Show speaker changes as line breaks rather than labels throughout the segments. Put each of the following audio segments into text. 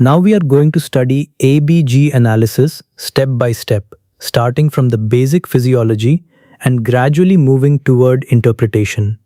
Now we are going to study ABG analysis step by step, starting from the basic physiology and gradually moving toward interpretation.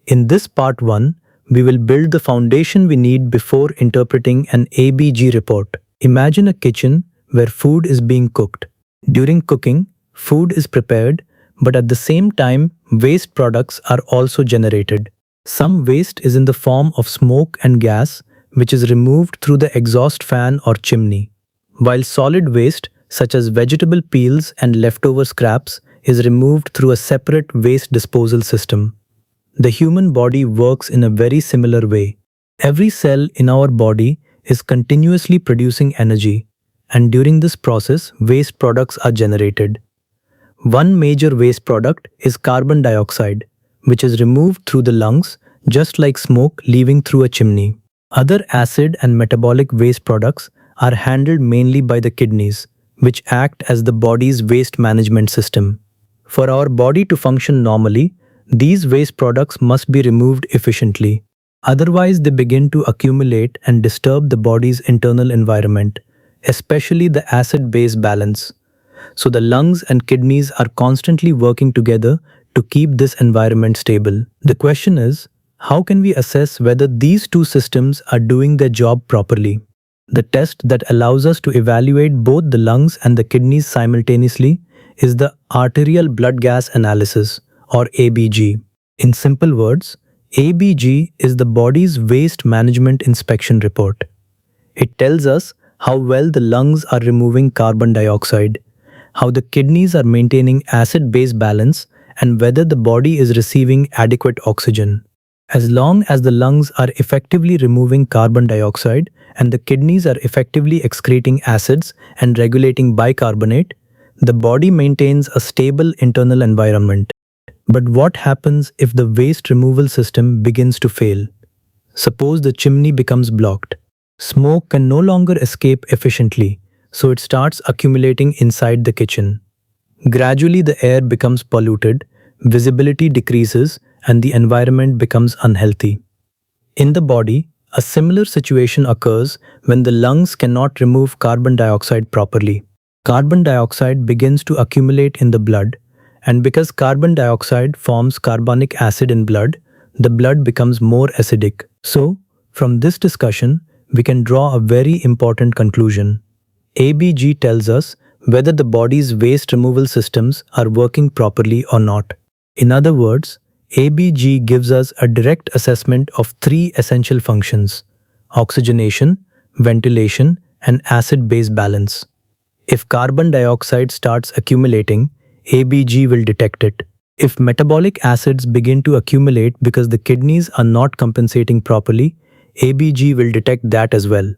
In this part 1, we will build the foundation we need before interpreting an ABG report. Imagine a kitchen where food is being cooked. During cooking, food is prepared, but at the same time, waste products are also generated. Some waste is in the form of smoke and gas, which is removed through the exhaust fan or chimney, while solid waste, such as vegetable peels and leftover scraps, is removed through a separate waste disposal system. The human body works in a very similar way. Every cell in our body is continuously producing energy, and during this process, waste products are generated. One major waste product is carbon dioxide, which is removed through the lungs, just like smoke leaving through a chimney. Other acid and metabolic waste products are handled mainly by the kidneys, which act as the body's waste management system. For our body to function normally, these waste products must be removed efficiently. Otherwise, they begin to accumulate and disturb the body's internal environment, especially the acid-base balance. So the lungs and kidneys are constantly working together to keep this environment stable. The question is, how can we assess whether these two systems are doing their job properly? The test that allows us to evaluate both the lungs and the kidneys simultaneously is the arterial blood gas analysis, or ABG. In simple words, ABG is the body's waste management inspection report. It tells us how well the lungs are removing carbon dioxide, how the kidneys are maintaining acid-base balance, and whether the body is receiving adequate oxygen. As long as the lungs are effectively removing carbon dioxide and the kidneys are effectively excreting acids and regulating bicarbonate, the body maintains a stable internal environment. But what happens if the waste removal system begins to fail? Suppose the chimney becomes blocked. Smoke can no longer escape efficiently, so it starts accumulating inside the kitchen. Gradually, the air becomes polluted, visibility decreases, and the environment becomes unhealthy. In the body, a similar situation occurs when the lungs cannot remove carbon dioxide properly. Carbon dioxide begins to accumulate in the blood, and because carbon dioxide forms carbonic acid in blood, the blood becomes more acidic. So, from this discussion, we can draw a very important conclusion. ABG tells us whether the body's waste removal systems are working properly or not. In other words, ABG gives us a direct assessment of three essential functions: oxygenation, ventilation, and acid-base balance. If carbon dioxide starts accumulating, ABG will detect it. If metabolic acids begin to accumulate because the kidneys are not compensating properly, ABG will detect that as well.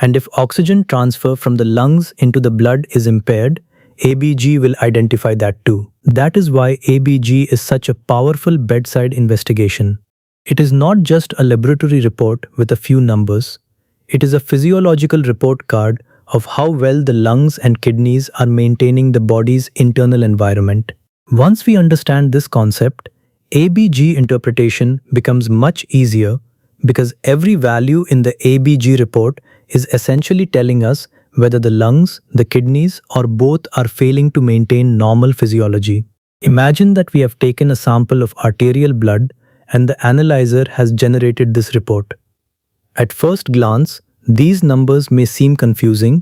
And if oxygen transfer from the lungs into the blood is impaired, ABG will identify that too. That is why ABG is such a powerful bedside investigation. It is not just a laboratory report with a few numbers. It is a physiological report card of how well the lungs and kidneys are maintaining the body's internal environment. Once we understand this concept, ABG interpretation becomes much easier because every value in the ABG report is essentially telling us whether the lungs, the kidneys, or both are failing to maintain normal physiology. Imagine that we have taken a sample of arterial blood and the analyzer has generated this report. At first glance, these numbers may seem confusing,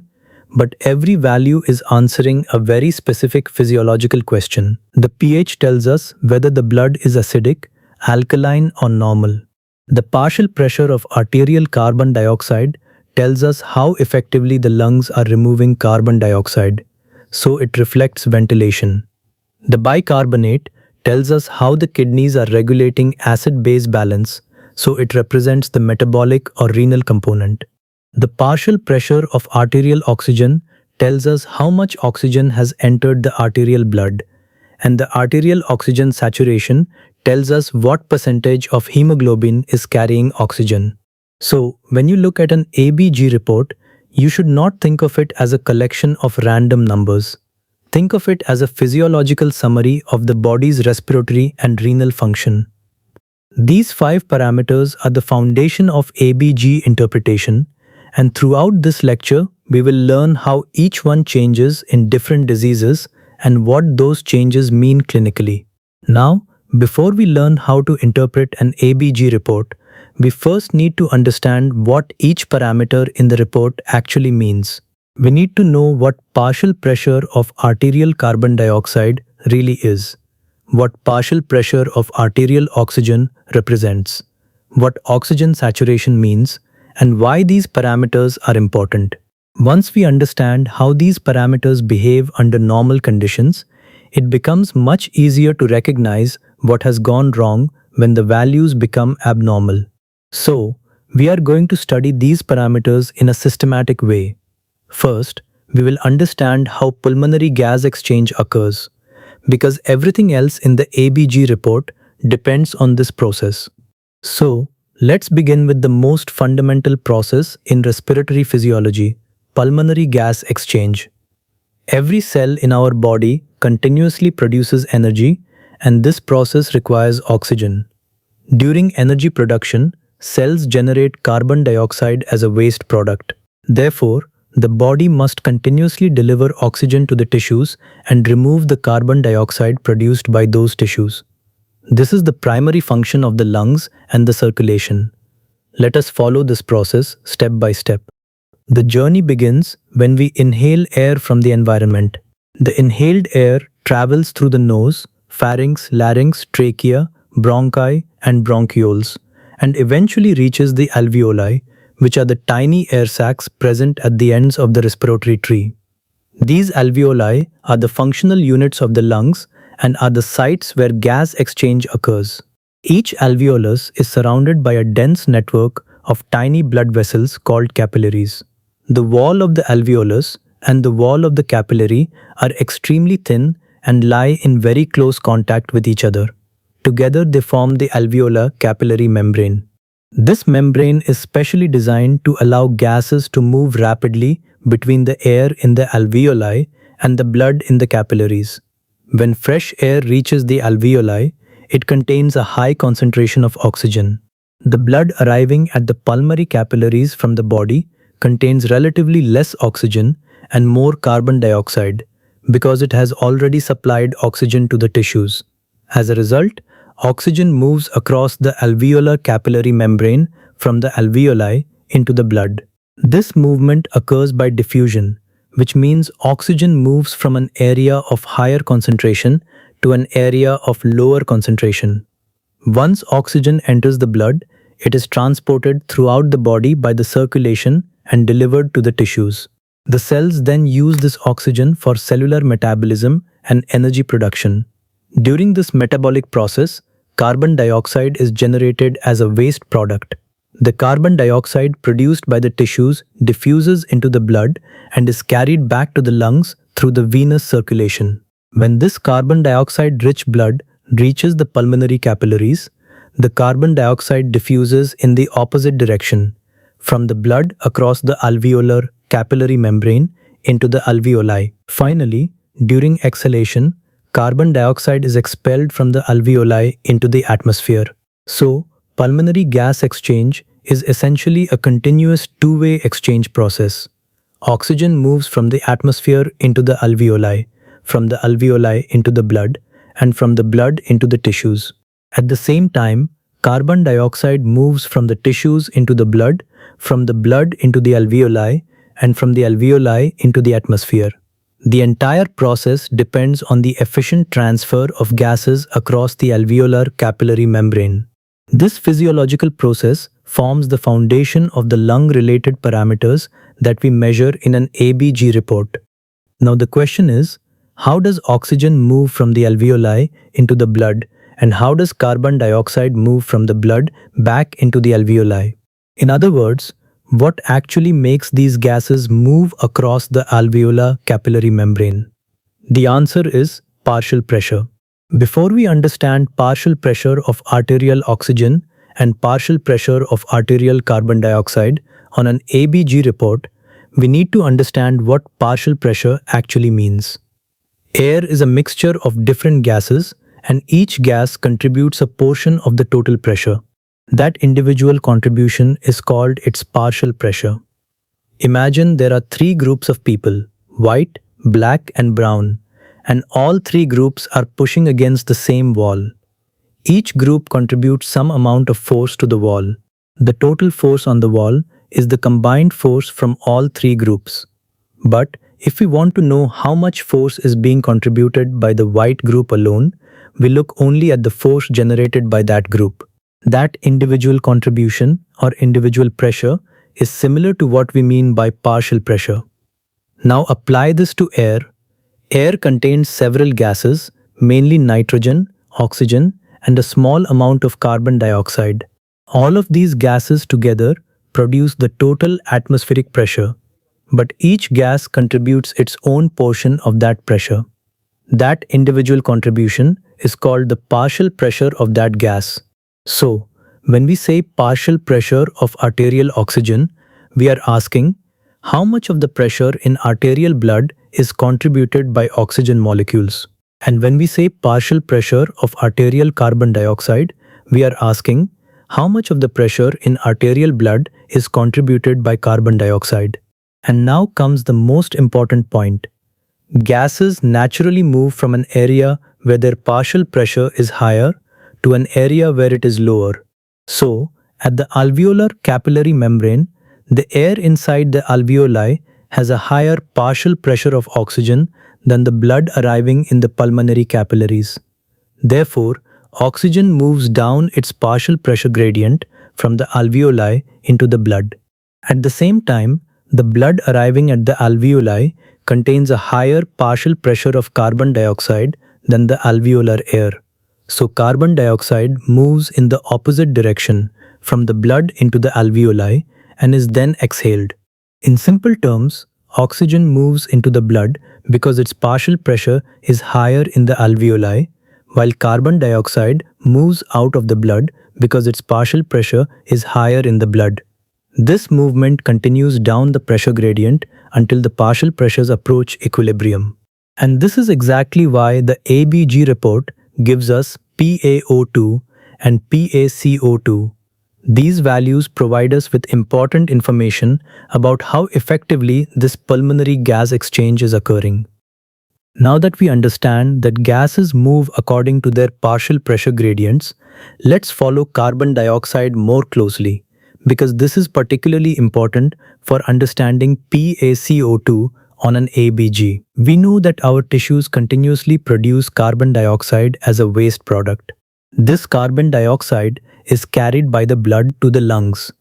but every value is answering a very specific physiological question. The pH tells us whether the blood is acidic, alkaline, or normal. The partial pressure of arterial carbon dioxide tells us how effectively the lungs are removing carbon dioxide, so it reflects ventilation. The bicarbonate tells us how the kidneys are regulating acid-base balance, so it represents the metabolic or renal component. The partial pressure of arterial oxygen tells us how much oxygen has entered the arterial blood, and the arterial oxygen saturation tells us what percentage of hemoglobin is carrying oxygen. So, when you look at an ABG report, you should not think of it as a collection of random numbers. Think of it as a physiological summary of the body's respiratory and renal function. These 5 parameters are the foundation of ABG interpretation, and throughout this lecture, we will learn how each one changes in different diseases and what those changes mean clinically. Now, before we learn how to interpret an ABG report, we first need to understand what each parameter in the report actually means. We need to know what partial pressure of arterial carbon dioxide really is, what partial pressure of arterial oxygen represents, what oxygen saturation means, and why these parameters are important. Once we understand how these parameters behave under normal conditions, it becomes much easier to recognize what has gone wrong when the values become abnormal. So, we are going to study these parameters in a systematic way. First, we will understand how pulmonary gas exchange occurs, because everything else in the ABG report depends on this process. So, let's begin with the most fundamental process in respiratory physiology, pulmonary gas exchange. Every cell in our body continuously produces energy, and this process requires oxygen. During energy production, cells generate carbon dioxide as a waste product. Therefore, the body must continuously deliver oxygen to the tissues and remove the carbon dioxide produced by those tissues. This is the primary function of the lungs and the circulation. Let us follow this process step by step. The journey begins when we inhale air from the environment. The inhaled air travels through the nose, pharynx, larynx, trachea, bronchi, and bronchioles, and eventually reaches the alveoli, which are the tiny air sacs present at the ends of the respiratory tree. These alveoli are the functional units of the lungs and are the sites where gas exchange occurs. Each alveolus is surrounded by a dense network of tiny blood vessels called capillaries. The wall of the alveolus and the wall of the capillary are extremely thin and lie in very close contact with each other. Together they form the alveolar-capillary membrane. This membrane is specially designed to allow gases to move rapidly between the air in the alveoli and the blood in the capillaries. When fresh air reaches the alveoli, it contains a high concentration of oxygen. The blood arriving at the pulmonary capillaries from the body contains relatively less oxygen and more carbon dioxide because it has already supplied oxygen to the tissues. As a result, oxygen moves across the alveolar-capillary membrane from the alveoli into the blood. This movement occurs by diffusion, which means oxygen moves from an area of higher concentration to an area of lower concentration. Once oxygen enters the blood, it is transported throughout the body by the circulation and delivered to the tissues. The cells then use this oxygen for cellular metabolism and energy production. During this metabolic process, carbon dioxide is generated as a waste product. The carbon dioxide produced by the tissues diffuses into the blood and is carried back to the lungs through the venous circulation. When this carbon dioxide-rich blood reaches the pulmonary capillaries, the carbon dioxide diffuses in the opposite direction, from the blood across the alveolar-capillary membrane into the alveoli. Finally, during exhalation, carbon dioxide is expelled from the alveoli into the atmosphere. So, pulmonary gas exchange is essentially a continuous two-way exchange process. Oxygen moves from the atmosphere into the alveoli, from the alveoli into the blood, and from the blood into the tissues. At the same time, carbon dioxide moves from the tissues into the blood, from the blood into the alveoli, and from the alveoli into the atmosphere. The entire process depends on the efficient transfer of gases across the alveolar-capillary membrane. This physiological process forms the foundation of the lung-related parameters that we measure in an ABG report. Now the question is, how does oxygen move from the alveoli into the blood, and how does carbon dioxide move from the blood back into the alveoli? In other words, what actually makes these gases move across the alveolar-capillary membrane? The answer is partial pressure. Before we understand partial pressure of arterial oxygen and partial pressure of arterial carbon dioxide on an ABG report, we need to understand what partial pressure actually means. Air is a mixture of different gases, and each gas contributes a portion of the total pressure. That individual contribution is called its partial pressure. Imagine there are three groups of people, white, black and brown, and all three groups are pushing against the same wall. Each group contributes some amount of force to the wall. The total force on the wall is the combined force from all three groups. But if we want to know how much force is being contributed by the white group alone, we look only at the force generated by that group. That individual contribution or individual pressure is similar to what we mean by partial pressure. Now apply this to air. Air contains several gases, mainly nitrogen, oxygen, and a small amount of carbon dioxide. All of these gases together produce the total atmospheric pressure, but each gas contributes its own portion of that pressure. That individual contribution is called the partial pressure of that gas. So, when we say partial pressure of arterial oxygen, we are asking how much of the pressure in arterial blood is contributed by oxygen molecules. And when we say partial pressure of arterial carbon dioxide, we are asking how much of the pressure in arterial blood is contributed by carbon dioxide. And now comes the most important point. Gases naturally move from an area where their partial pressure is higher to an area where it is lower. So, at the alveolar-capillary membrane, the air inside the alveoli has a higher partial pressure of oxygen than the blood arriving in the pulmonary capillaries. Therefore, oxygen moves down its partial pressure gradient from the alveoli into the blood. At the same time, the blood arriving at the alveoli contains a higher partial pressure of carbon dioxide than the alveolar air. So carbon dioxide moves in the opposite direction from the blood into the alveoli and is then exhaled. In simple terms, oxygen moves into the blood because its partial pressure is higher in the alveoli, while carbon dioxide moves out of the blood because its partial pressure is higher in the blood. This movement continues down the pressure gradient until the partial pressures approach equilibrium. And this is exactly why the ABG report gives us FiO₂ and FiCO₂. These values provide us with important information about how effectively this pulmonary gas exchange is occurring. Now that we understand that gases move according to their partial pressure gradients, let's follow carbon dioxide more closely, because this is particularly important for understanding FiCO₂ on an ABG. We know that our tissues continuously produce carbon dioxide as a waste product. This carbon dioxide is carried by the blood to the lungs,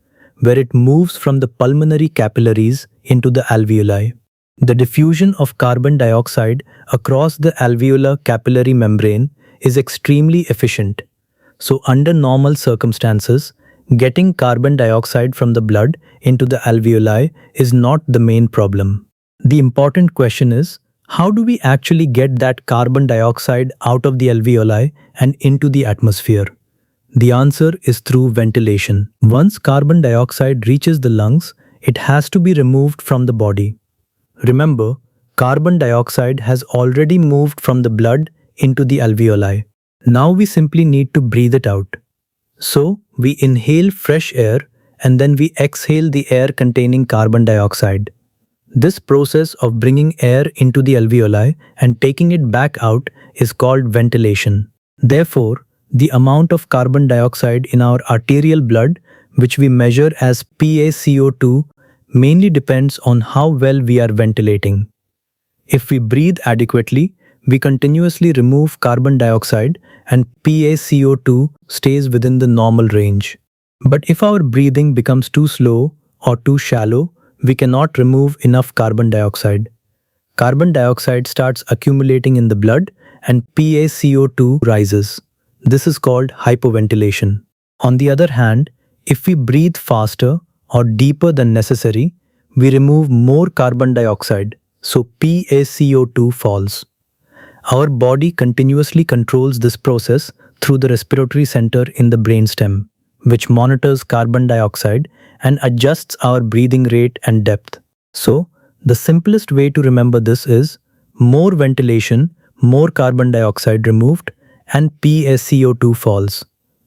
where it moves from the pulmonary capillaries into the alveoli. The diffusion of carbon dioxide across the alveolar-capillary membrane is extremely efficient. So under normal circumstances, getting carbon dioxide from the blood into the alveoli is not the main problem. The important question is, how do we actually get that carbon dioxide out of the alveoli and into the atmosphere? The answer is through ventilation. Once carbon dioxide reaches the lungs, it has to be removed from the body. Remember, carbon dioxide has already moved from the blood into the alveoli. Now we simply need to breathe it out. So, we inhale fresh air and then we exhale the air containing carbon dioxide. This process of bringing air into the alveoli and taking it back out is called ventilation. Therefore, the amount of carbon dioxide in our arterial blood, which we measure as FiCO₂, mainly depends on how well we are ventilating. If we breathe adequately, we continuously remove carbon dioxide and FiCO₂ stays within the normal range. But if our breathing becomes too slow or too shallow, we cannot remove enough carbon dioxide. Carbon dioxide starts accumulating in the blood and FiCO₂ rises. This is called hypoventilation. On the other hand, if we breathe faster or deeper than necessary, we remove more carbon dioxide, so FiCO₂ falls. Our body continuously controls this process through the respiratory center in the brainstem, which monitors carbon dioxide and adjusts our breathing rate and depth. So, the simplest way to remember this is more ventilation, more carbon dioxide removed, and FiCO₂ falls.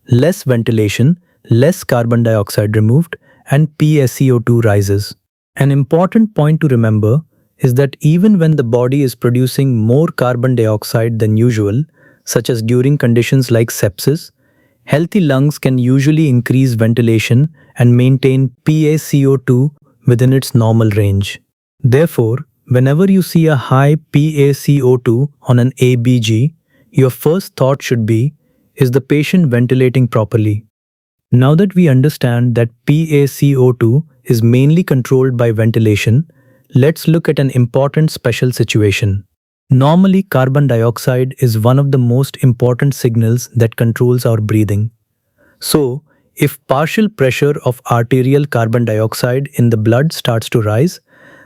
Less ventilation, less carbon dioxide removed, and FiCO₂ rises. An important point to remember is that even when the body is producing more carbon dioxide than usual, such as during conditions like sepsis, healthy lungs can usually increase ventilation and maintain PaCO2 within its normal range. Therefore, whenever you see a high PaCO2 on an ABG, your first thought should be, is the patient ventilating properly? Now that we understand that PaCO2 is mainly controlled by ventilation, let's look at an important special situation. Normally, carbon dioxide is one of the most important signals that controls our breathing. So, if partial pressure of arterial carbon dioxide in the blood starts to rise,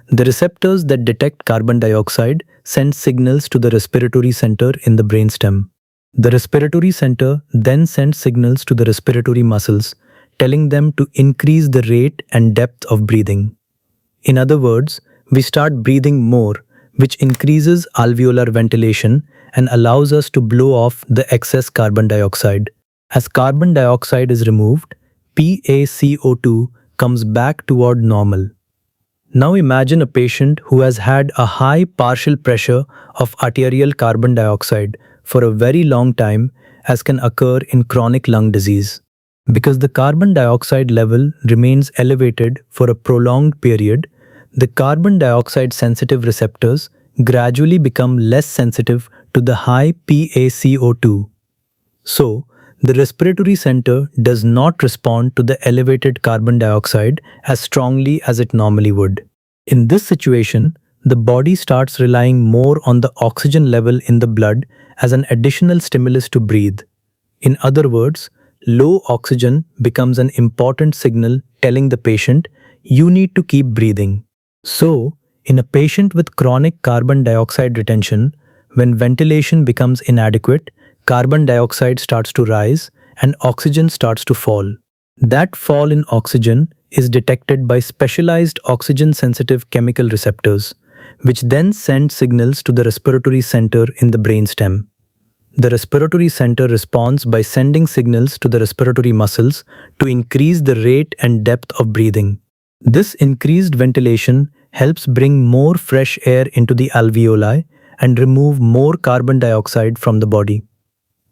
the receptors that detect carbon dioxide send signals to the respiratory center in the brainstem. The respiratory center then sends signals to the respiratory muscles, telling them to increase the rate and depth of breathing. In other words, we start breathing more, which increases alveolar ventilation and allows us to blow off the excess carbon dioxide. As carbon dioxide is removed, PaCO2 comes back toward normal. Now imagine a patient who has had a high partial pressure of arterial carbon dioxide for a very long time, as can occur in chronic lung disease. Because the carbon dioxide level remains elevated for a prolonged period, the carbon dioxide sensitive receptors gradually become less sensitive to the high PaCO2. So, the respiratory center does not respond to the elevated carbon dioxide as strongly as it normally would. In this situation, the body starts relying more on the oxygen level in the blood as an additional stimulus to breathe. In other words, low oxygen becomes an important signal telling the patient, you need to keep breathing. So, in a patient with chronic carbon dioxide retention, when ventilation becomes inadequate, carbon dioxide starts to rise and oxygen starts to fall. That fall in oxygen is detected by specialized oxygen-sensitive chemical receptors, which then send signals to the respiratory center in the brainstem. The respiratory center responds by sending signals to the respiratory muscles to increase the rate and depth of breathing. This increased ventilation helps bring more fresh air into the alveoli and remove more carbon dioxide from the body.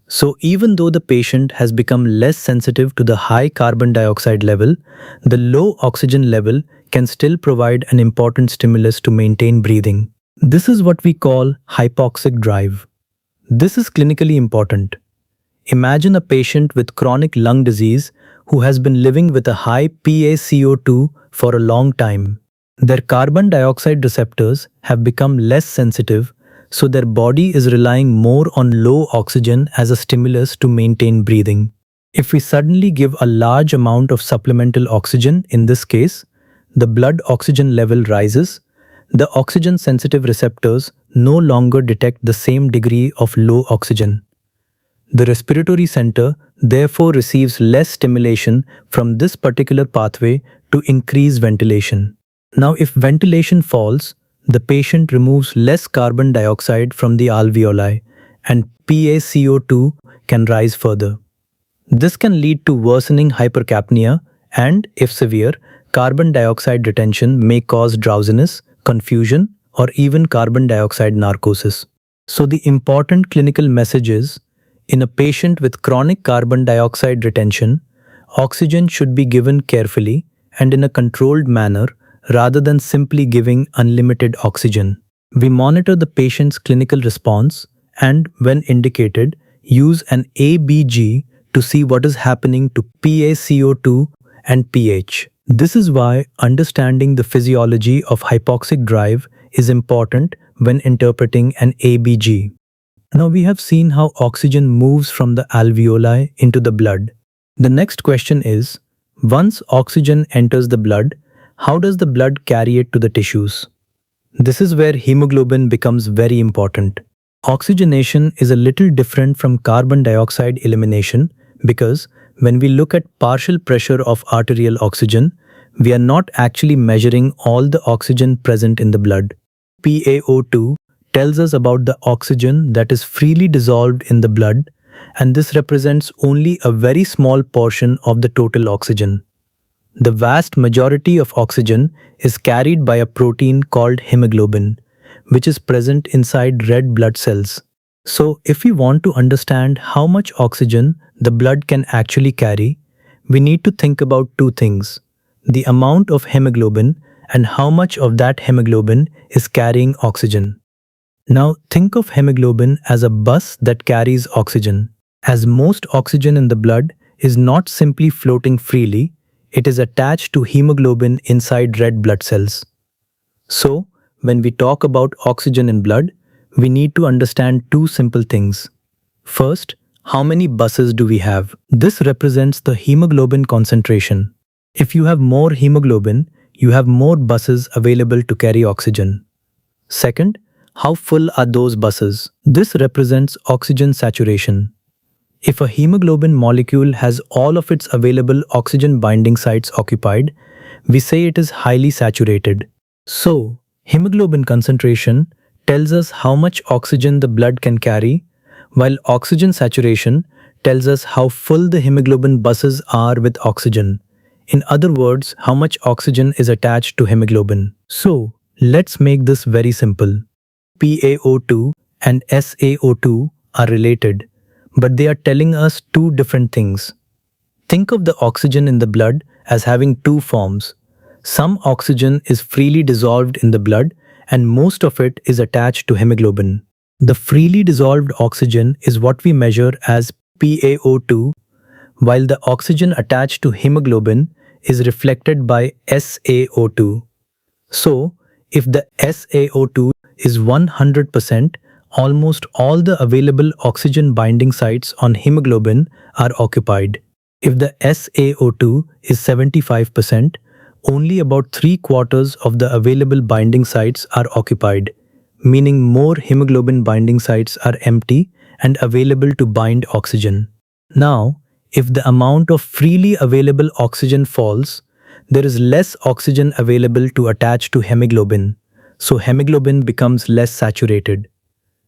So even though the patient has become less sensitive to the high carbon dioxide level, the low oxygen level can still provide an important stimulus to maintain breathing. This is what we call hypoxic drive. This is clinically important. Imagine a patient with chronic lung disease who has been living with a high PaCO2 for a long time. Their carbon dioxide receptors have become less sensitive, so their body is relying more on low oxygen as a stimulus to maintain breathing. If we suddenly give a large amount of supplemental oxygen, in this case, the blood oxygen level rises, the oxygen-sensitive receptors no longer detect the same degree of low oxygen. The respiratory center therefore receives less stimulation from this particular pathway to increase ventilation. Now, if ventilation falls, the patient removes less carbon dioxide from the alveoli and PaCO2 can rise further. This can lead to worsening hypercapnia and, if severe, carbon dioxide retention may cause drowsiness, confusion, or even carbon dioxide narcosis. So the important clinical message is, in a patient with chronic carbon dioxide retention, oxygen should be given carefully and in a controlled manner rather than simply giving unlimited oxygen. We monitor the patient's clinical response and, when indicated, use an ABG to see what is happening to PaCO2 and pH. This is why understanding the physiology of hypoxic drive is important when interpreting an ABG. Now we have seen how oxygen moves from the alveoli into the blood. The next question is, once oxygen enters the blood, how does the blood carry it to the tissues? This is where hemoglobin becomes very important. Oxygenation is a little different from carbon dioxide elimination because when we look at partial pressure of arterial oxygen, we are not actually measuring all the oxygen present in the blood. PaO2 tells us about the oxygen that is freely dissolved in the blood, and this represents only a very small portion of the total oxygen. the vast majority of oxygen is carried by a protein called hemoglobin, which is present inside red blood cells. So, if we want to understand how much oxygen the blood can actually carry, we need to think about two things: the amount of hemoglobin and how much of that hemoglobin is carrying oxygen. Now, think of hemoglobin as a bus that carries oxygen. As most oxygen in the blood is not simply floating freely, it is attached to hemoglobin inside red blood cells. So, when we talk about oxygen in blood, we need to understand two simple things. First, how many buses do we have? This represents the hemoglobin concentration. If you have more hemoglobin, you have more buses available to carry oxygen. Second, how full are those buses? This represents oxygen saturation. If a hemoglobin molecule has all of its available oxygen binding sites occupied, we say it is highly saturated. So, hemoglobin concentration tells us how much oxygen the blood can carry, while oxygen saturation tells us how full the hemoglobin buses are with oxygen. In other words, how much oxygen is attached to hemoglobin. So, let's make this very simple. PaO2 and SaO2 are related, but they are telling us two different things. Think of the oxygen in the blood as having two forms. Some oxygen is freely dissolved in the blood, and most of it is attached to hemoglobin. The freely dissolved oxygen is what we measure as PaO2, while the oxygen attached to hemoglobin is reflected by SaO2. So, if the SaO2 is 100%, almost all the available oxygen binding sites on hemoglobin are occupied. If the SaO2 is 75%, only about 3/4 of the available binding sites are occupied, meaning more hemoglobin binding sites are empty and available to bind oxygen. Now, if the amount of freely available oxygen falls, there is less oxygen available to attach to hemoglobin, so hemoglobin becomes less saturated.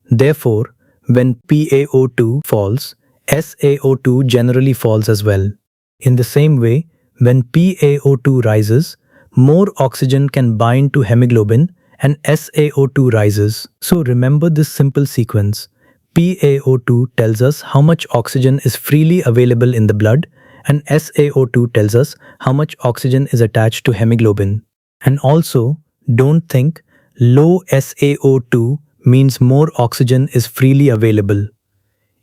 Therefore, when PaO2 falls, SaO2 generally falls as well. In the same way, when PaO2 rises, more oxygen can bind to hemoglobin and SaO2 rises. So remember this simple sequence. PaO2 tells us how much oxygen is freely available in the blood, and SaO2 tells us how much oxygen is attached to hemoglobin. And also, don't think low SaO2 means more oxygen is freely available.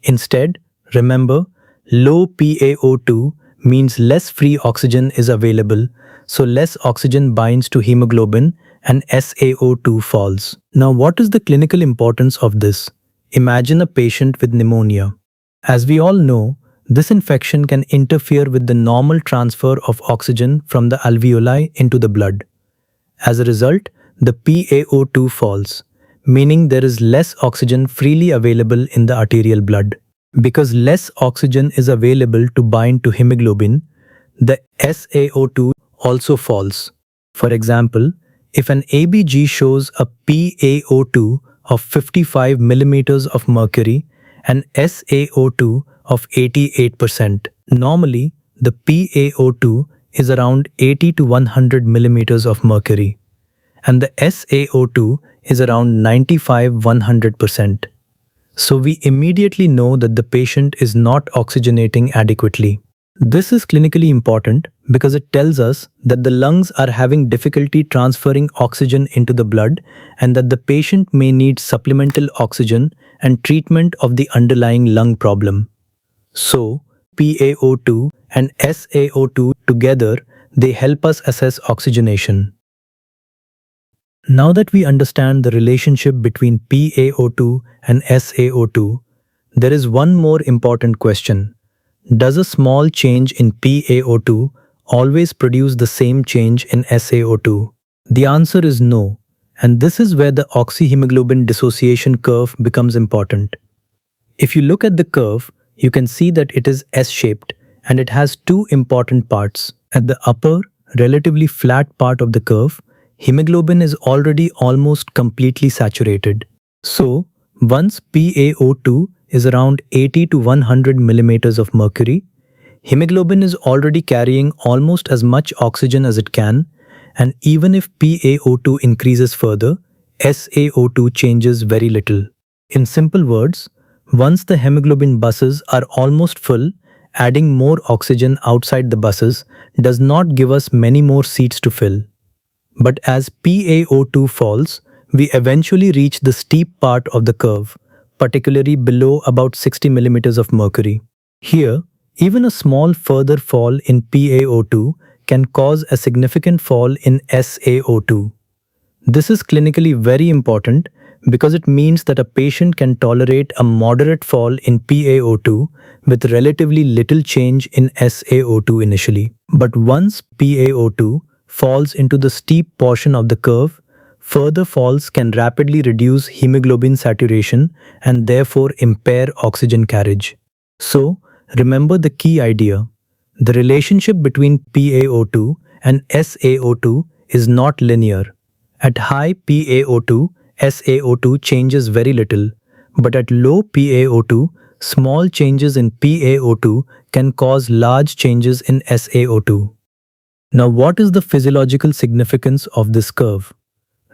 Instead, remember, low PaO2 means less free oxygen is available, so less oxygen binds to hemoglobin and SaO2 falls. Now, what is the clinical importance of this? Imagine a patient with pneumonia. As we all know, this infection can interfere with the normal transfer of oxygen from the alveoli into the blood. As a result, the PaO2 falls, meaning there is less oxygen freely available in the arterial blood. Because less oxygen is available to bind to hemoglobin, the SaO2 also falls. For example, if an ABG shows a PaO2 of 55 millimeters of mercury and SaO2 of 88%, normally the PaO2 is around 80 to 100 millimeters of mercury, and the SaO2 is around 95-100%. So we immediately know that the patient is not oxygenating adequately. This is clinically important because it tells us that the lungs are having difficulty transferring oxygen into the blood and that the patient may need supplemental oxygen and treatment of the underlying lung problem. So, PaO2 and SaO2 together, they help us assess oxygenation. Now that we understand the relationship between PaO2 and SaO2, there is one more important question. Does a small change in PaO2 always produce the same change in SaO2? The answer is no, and this is where the oxyhemoglobin dissociation curve becomes important. If you look at the curve, you can see that it is S-shaped and it has two important parts. At the upper, relatively flat part of the curve, hemoglobin is already almost completely saturated. So, once PaO2 is around 80 to 100 millimeters of mercury, Hemoglobin is already carrying almost as much oxygen as it can, and even if PaO2 increases further, SaO2 changes very little. In simple words, once the hemoglobin buses are almost full, adding more oxygen outside the buses does not give us many more seats to fill. But as PaO2 falls, we eventually reach the steep part of the curve, particularly below about 60 millimeters of mercury. Here, even a small further fall in PaO2 can cause a significant fall in SaO2. This is clinically very important because it means that a patient can tolerate a moderate fall in PaO2 with relatively little change in SaO2 initially. But once PaO2 falls into the steep portion of the curve, further falls can rapidly reduce hemoglobin saturation and therefore impair oxygen carriage. So, remember the key idea. The relationship between PaO2 and SaO2 is not linear. At high PaO2, SaO2 changes very little, but at low PaO2, small changes in PaO2 can cause large changes in SaO2. Now, what is the physiological significance of this curve?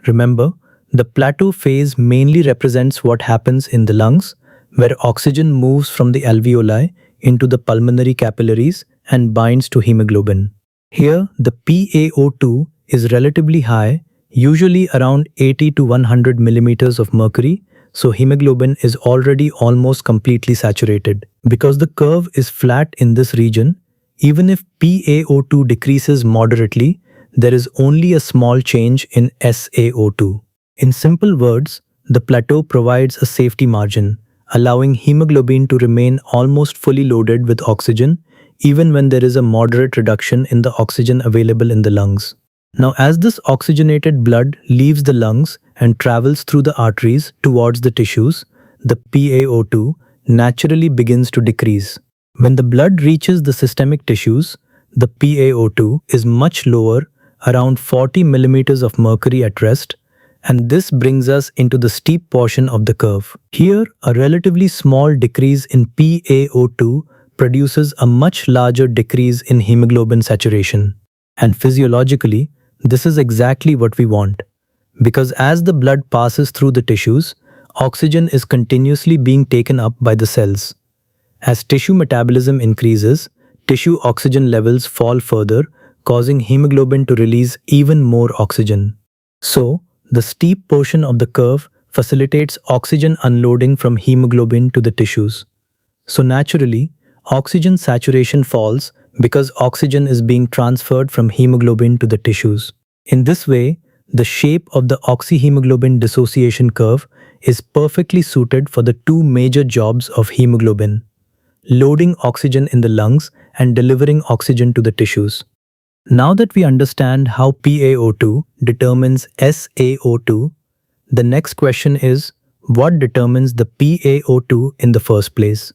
Remember, the plateau phase mainly represents what happens in the lungs, where oxygen moves from the alveoli into the pulmonary capillaries and binds to hemoglobin. Here, the PaO2 is relatively high, usually around 80 to 100 millimeters of mercury, so hemoglobin is already almost completely saturated. Because the curve is flat in this region, even if PaO2 decreases moderately, there is only a small change in SaO2. In simple words, the plateau provides a safety margin, allowing hemoglobin to remain almost fully loaded with oxygen even when there is a moderate reduction in the oxygen available in the lungs. Now, as this oxygenated blood leaves the lungs and travels through the arteries towards the tissues, the PaO2 naturally begins to decrease. When the blood reaches the systemic tissues, the PaO2 is much lower, around 40 millimeters of mercury at rest, and this brings us into the steep portion of the curve. Here, a relatively small decrease in PaO2 produces a much larger decrease in hemoglobin saturation. And physiologically, this is exactly what we want. Because as the blood passes through the tissues, oxygen is continuously being taken up by the cells. As tissue metabolism increases, tissue oxygen levels fall further, causing hemoglobin to release even more oxygen. So, the steep portion of the curve facilitates oxygen unloading from hemoglobin to the tissues. So naturally, oxygen saturation falls because oxygen is being transferred from hemoglobin to the tissues. In this way, the shape of the oxyhemoglobin dissociation curve is perfectly suited for the two major jobs of hemoglobin: loading oxygen in the lungs and delivering oxygen to the tissues. Now that we understand how PaO2 determines SaO2, the next question is, what determines the PaO2 in the first place?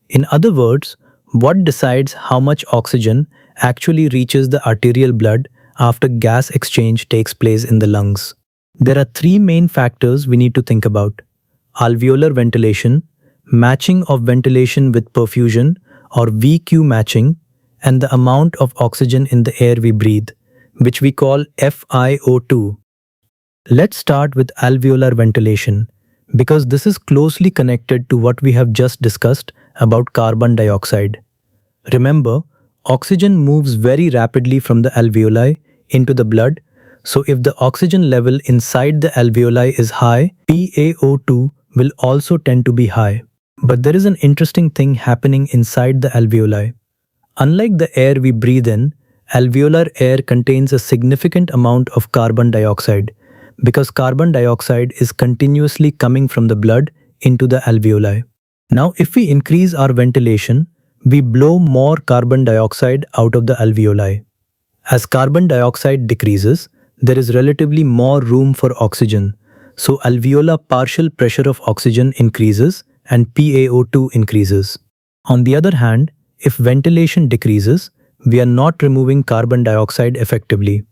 In other words, what decides how much oxygen actually reaches the arterial blood after gas exchange takes place in the lungs? There are three main factors we need to think about: alveolar ventilation, matching of ventilation with perfusion or VQ matching, and the amount of oxygen in the air we breathe, which we call FiO2. Let's start with alveolar ventilation, because this is closely connected to what we have just discussed about carbon dioxide. Remember, oxygen moves very rapidly from the alveoli into the blood, so if the oxygen level inside the alveoli is high, PaO2 will also tend to be high. But there is an interesting thing happening inside the alveoli. Unlike the air we breathe in, alveolar air contains a significant amount of carbon dioxide because carbon dioxide is continuously coming from the blood into the alveoli. Now, if we increase our ventilation, we blow more carbon dioxide out of the alveoli. As carbon dioxide decreases, there is relatively more room for oxygen, so alveolar partial pressure of oxygen increases and PaO2 increases. On the other hand, if ventilation decreases, we are not removing carbon dioxide effectively.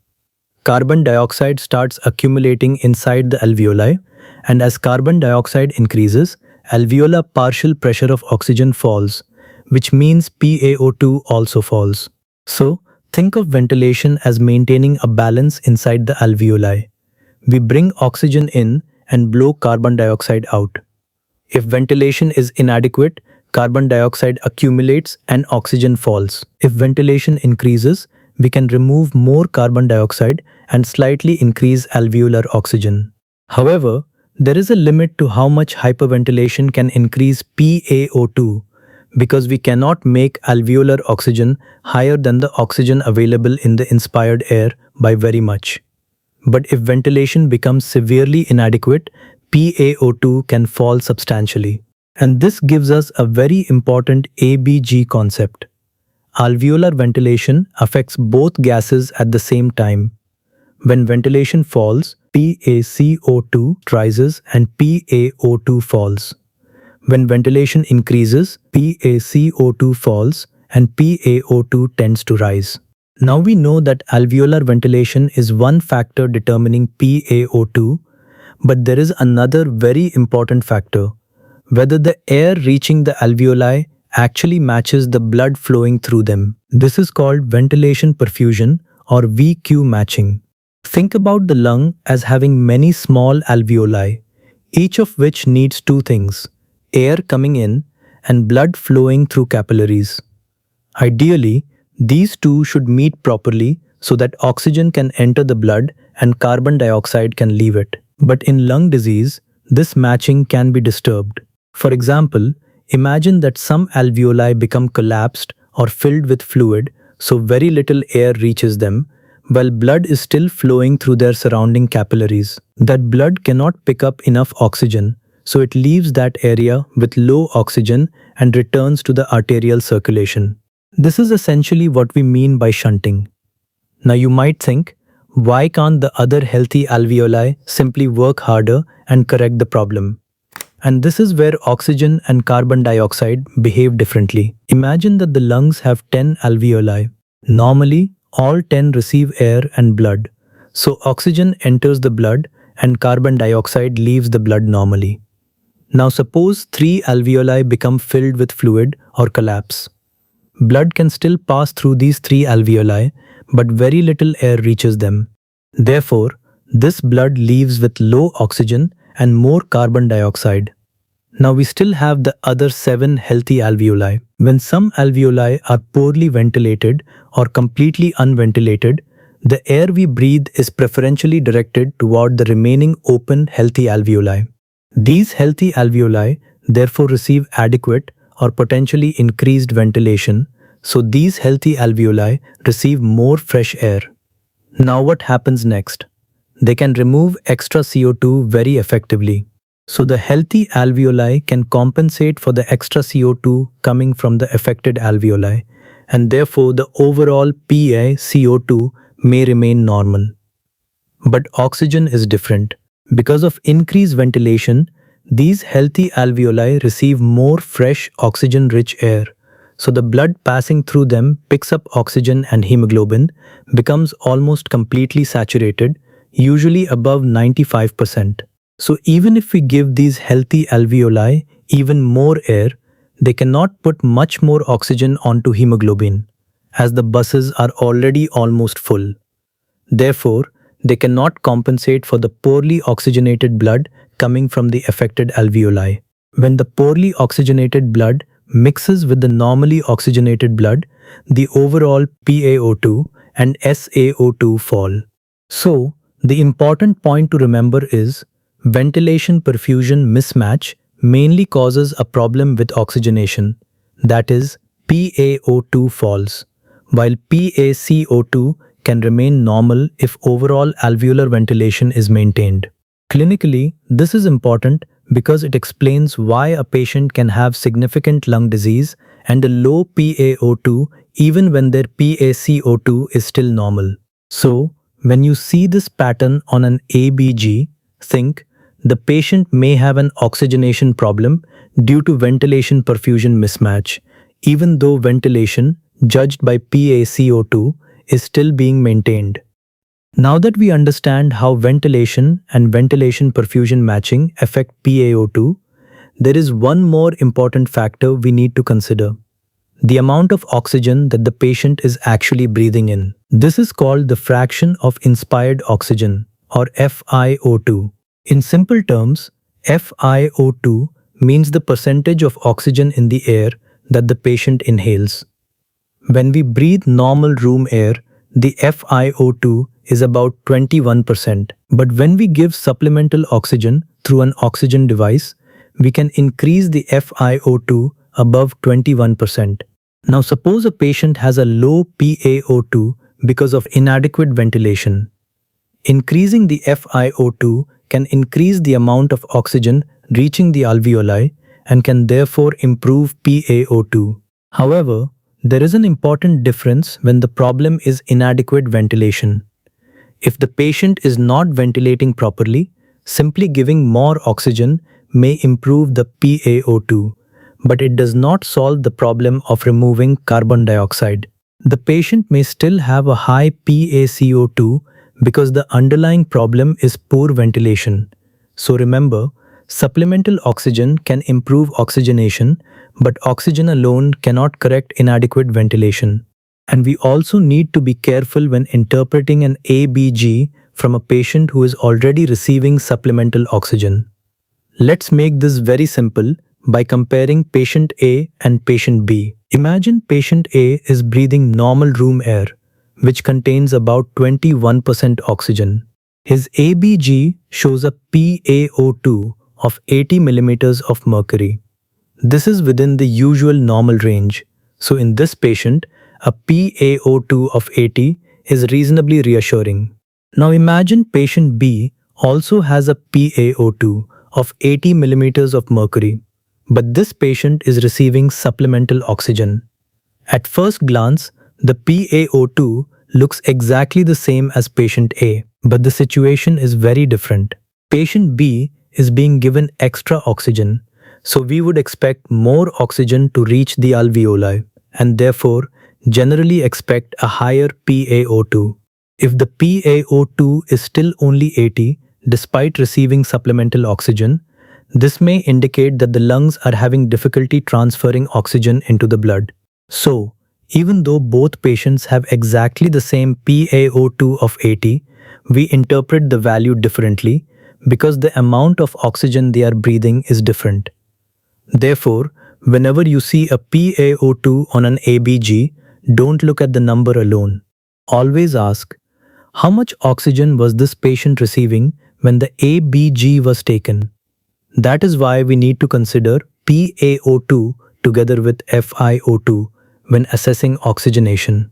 Carbon dioxide starts accumulating inside the alveoli, and as carbon dioxide increases, alveolar partial pressure of oxygen falls, which means PaO2 also falls. So, think of ventilation as maintaining a balance inside the alveoli. We bring oxygen in and blow carbon dioxide out. If ventilation is inadequate, carbon dioxide accumulates and oxygen falls. If ventilation increases, we can remove more carbon dioxide and slightly increase alveolar oxygen. However, there is a limit to how much hyperventilation can increase PaO2 because we cannot make alveolar oxygen higher than the oxygen available in the inspired air by very much. But if ventilation becomes severely inadequate, PaO2 can fall substantially. And this gives us a very important ABG concept. Alveolar ventilation affects both gases at the same time. When ventilation falls, PaCO2 rises and PaO2 falls. When ventilation increases, PaCO2 falls and PaO2 tends to rise. Now we know that alveolar ventilation is one factor determining PaO2, but there is another very important factor: whether the air reaching the alveoli actually matches the blood flowing through them. This is called ventilation perfusion or VQ matching. Think about the lung as having many small alveoli, each of which needs two things: air coming in and blood flowing through capillaries. Ideally, these two should meet properly so that oxygen can enter the blood and carbon dioxide can leave it. But in lung disease, this matching can be disturbed. For example, imagine that some alveoli become collapsed or filled with fluid so very little air reaches them, while blood is still flowing through their surrounding capillaries. That blood cannot pick up enough oxygen, so it leaves that area with low oxygen and returns to the arterial circulation. This is essentially what we mean by shunting. Now you might think, why can't the other healthy alveoli simply work harder and correct the problem? And this is where oxygen and carbon dioxide behave differently. Imagine that the lungs have 10 alveoli. Normally, all 10 receive air and blood. So oxygen enters the blood and carbon dioxide leaves the blood normally. Now suppose 3 alveoli become filled with fluid or collapse. Blood can still pass through these 3 alveoli, but very little air reaches them. Therefore, this blood leaves with low oxygen and more carbon dioxide. Now we still have the other 7 healthy alveoli. When some alveoli are poorly ventilated or completely unventilated, the air we breathe is preferentially directed toward the remaining open healthy alveoli. These healthy alveoli therefore receive adequate or potentially increased ventilation, so these healthy alveoli receive more fresh air. Now what happens next? They can remove extra CO2 very effectively. So the healthy alveoli can compensate for the extra CO2 coming from the affected alveoli, and therefore the overall PaCO2 may remain normal. But oxygen is different. Because of increased ventilation, these healthy alveoli receive more fresh oxygen-rich air. So the blood passing through them picks up oxygen and hemoglobin, becomes almost completely saturated, usually above 95%. So even if we give these healthy alveoli even more air, they cannot put much more oxygen onto hemoglobin, as the buses are already almost full. Therefore, they cannot compensate for the poorly oxygenated blood coming from the affected alveoli. When the poorly oxygenated blood mixes with the normally oxygenated blood, the overall PaO2 and SaO2 fall. So, the important point to remember is ventilation perfusion mismatch mainly causes a problem with oxygenation, that is, PaO2 falls, while PaCO2 can remain normal if overall alveolar ventilation is maintained. Clinically, this is important because it explains why a patient can have significant lung disease and a low PaO2 even when their PaCO2 is still normal. So, when you see this pattern on an ABG, think the patient may have an oxygenation problem due to ventilation perfusion mismatch, even though ventilation, judged by PaCO2, is still being maintained. Now that we understand how ventilation and ventilation perfusion matching affect PaO2, there is one more important factor we need to consider. the amount of oxygen that the patient is actually breathing in. This is called the fraction of inspired oxygen, or FiO₂. In simple terms, FiO₂ means the percentage of oxygen in the air that the patient inhales. When we breathe normal room air, the FiO₂ is about 21%. But when we give supplemental oxygen through an oxygen device, we can increase the FiO₂ above 21%. Now suppose a patient has a low PaO₂ because of inadequate ventilation. Increasing the FiO₂ can increase the amount of oxygen reaching the alveoli and can therefore improve PaO₂. However, there is an important difference when the problem is inadequate ventilation. If the patient is not ventilating properly, simply giving more oxygen may improve the PaO₂, but it does not solve the problem of removing carbon dioxide. The patient may still have a high PaCO₂ because the underlying problem is poor ventilation. So remember, supplemental oxygen can improve oxygenation, but oxygen alone cannot correct inadequate ventilation. And we also need to be careful when interpreting an ABG from a patient who is already receiving supplemental oxygen. Let's make this very simple by comparing patient A and patient B. Imagine patient A is breathing normal room air, which contains about 21% oxygen. His ABG shows a PaO₂ of 80 millimeters of mercury. This is within the usual normal range. So in this patient, a PaO₂ of 80 is reasonably reassuring. Now imagine patient B also has a PaO₂ of 80 millimeters of mercury, but this patient is receiving supplemental oxygen. At first glance, the PaO₂ looks exactly the same as patient A, but the situation is very different. Patient B is being given extra oxygen, so we would expect more oxygen to reach the alveoli and therefore generally expect a higher PaO₂. If the PaO₂ is still only 80 despite receiving supplemental oxygen, this may indicate that the lungs are having difficulty transferring oxygen into the blood. So, even though both patients have exactly the same PaO₂ of 80, we interpret the value differently because the amount of oxygen they are breathing is different. Therefore, whenever you see a PaO₂ on an ABG, don't look at the number alone. Always ask, how much oxygen was this patient receiving when the ABG was taken? That is why we need to consider PaO₂ together with FiO₂ when assessing oxygenation.